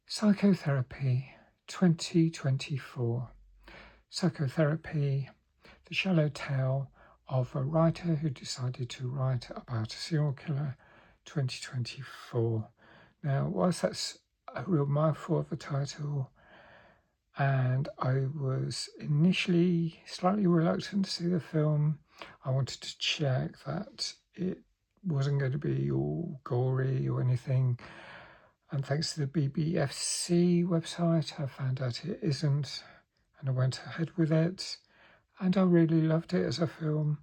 Psychotherapy 2024. Psychotherapy, the shallow tale of a writer who decided to write about a serial killer 2024. Now, whilst that's a real mouthful of a title, and I was initially slightly reluctant to see the film, I wanted to check that it wasn't going to be all gory or anything. And thanks to the BBFC website, I found out it isn't, and I went ahead with it, and I really loved it as a film.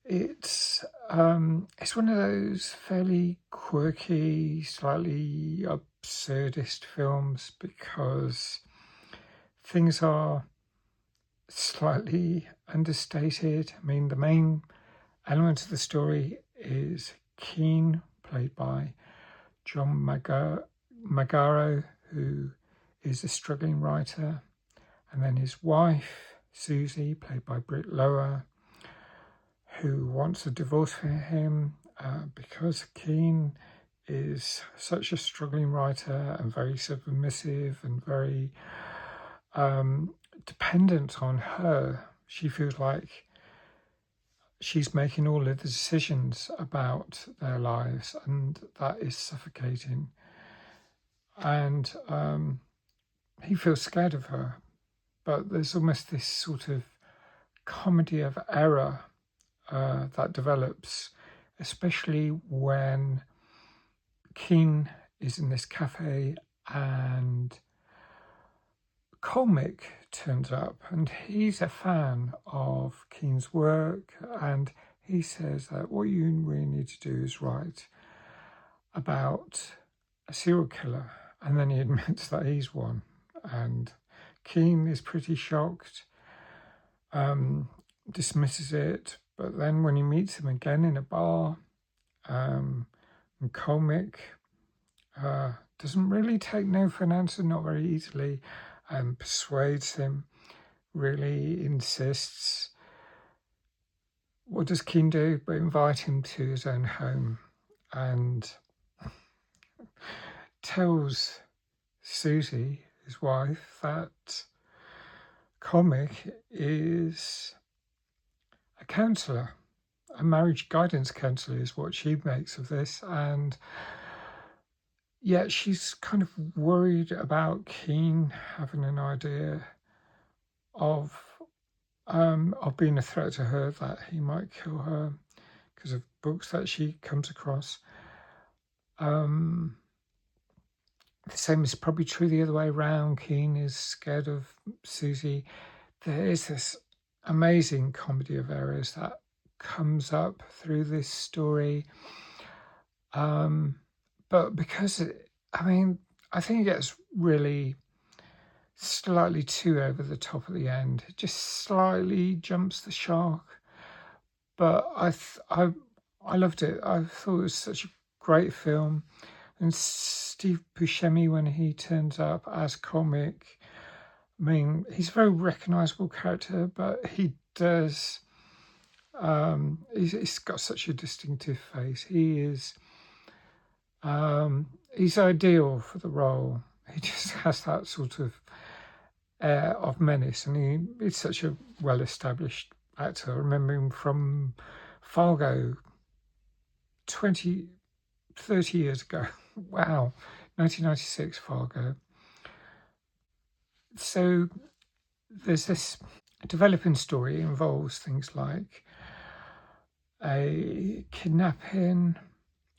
It's one of those fairly quirky, slightly absurdist films because things are slightly understated. I mean, the main element of the story is Keen, played by John Magaro, who is a struggling writer, and then his wife, Susie, played by Britt Lower, who wants a divorce for him because Keen is such a struggling writer and very submissive and very dependent on her. She feels like she's making all of the decisions about their lives, and that is suffocating. And he feels scared of her, but there's almost this sort of comedy of error that develops, especially when Keen is in this cafe and Colmick turns up, and he's a fan of Keen's work, and he says that what you really need to do is write about a serial killer, and then he admits that he's one, and Keen is pretty shocked, dismisses it, but then when he meets him again in a bar, and Colmick doesn't really take no for an answer, not very easily, and persuades him, really insists. What does Keen do but invite him to his own home and tells Susie, his wife, that Colmick is a counsellor, a marriage guidance counsellor is what she makes of this, and yet she's kind of worried about Keen having an idea of being a threat to her, that he might kill her because of books that she comes across. The same is probably true the other way around. Keen is scared of Susie. There is this amazing comedy of errors that comes up through this story. But because, I think it gets really slightly too over the top at the end. It just slightly jumps the shark. But I loved it. I thought it was such a great film. And Steve Buscemi, when he turns up as Colmick, he's a very recognisable character, but he does. He's got such a distinctive face. He is. He's ideal for the role. He just has that sort of air of menace, and he's such a well-established actor. I remember him from Fargo 30 years ago. Wow, 1996 Fargo. So there's this developing story. It involves things like a kidnapping,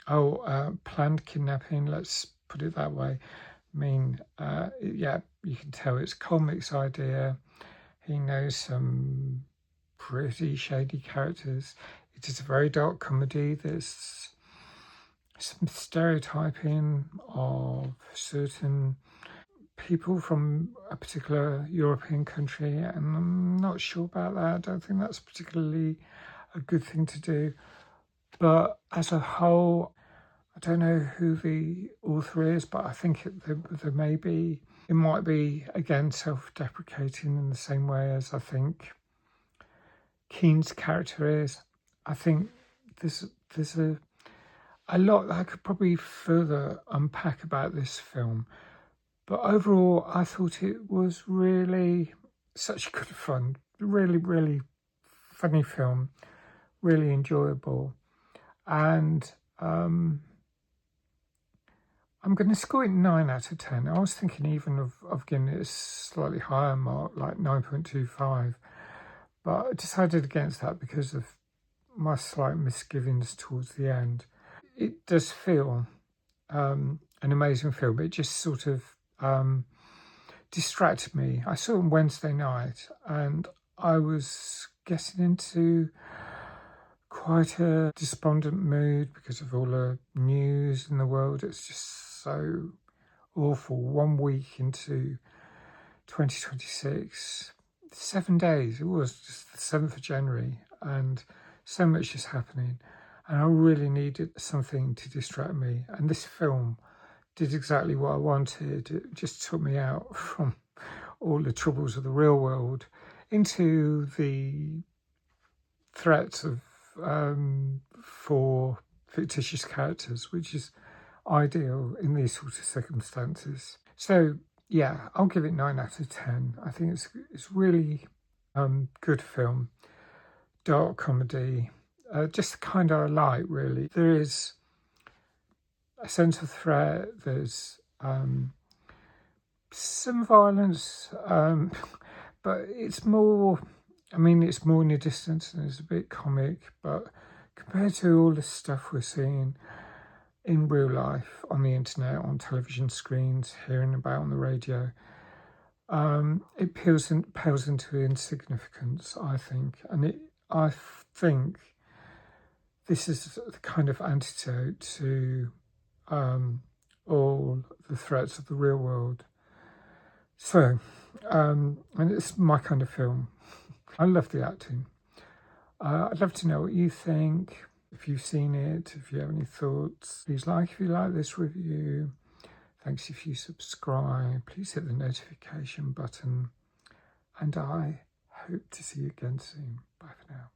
planned kidnapping, let's put it that way. You can tell it's Colmick's idea. He knows some pretty shady characters. It is a very dark comedy. There's some stereotyping of certain people from a particular European country, and I'm not sure about that. I don't think that's particularly a good thing to do. But as a whole, I don't know who the author is, but I think there may be. It might be, again, self-deprecating in the same way as I think Keen's character is. I think there's a lot that I could probably further unpack about this film. But overall, I thought it was really such good fun. Really, really funny film. Really enjoyable. And I'm going to score it 9 out of 10. I was thinking even of giving it a slightly higher mark, like 9.25. But I decided against that because of my slight misgivings towards the end. It does feel an amazing film. It just sort of distracted me. I saw it on Wednesday night and I was getting into quite a despondent mood because of all the news in the world. It's just so awful. 1 week into 2026, 7 days, it was just the 7th of January, and so much is happening. And I really needed something to distract me. And this film did exactly what I wanted. It just took me out from all the troubles of the real world into the threats of for fictitious characters, which is ideal in these sorts of circumstances. So yeah, I'll give it 9 out of 10. I think it's really good film, dark comedy, just the kind I like, really. There is a sense of threat. There's some violence, but it's more. I mean, it's more in the distance and it's a bit comic, but compared to all the stuff we're seeing in real life, on the internet, on television screens, hearing about on the radio, it pales into insignificance, I think. And I think this is the kind of antidote to all the threats of the real world. So, and it's my kind of film. I love the acting. I'd love to know what you think. If you've seen it, if you have any thoughts, please like if you like this review. Thanks if you subscribe. Please hit the notification button. And I hope to see you again soon. Bye for now.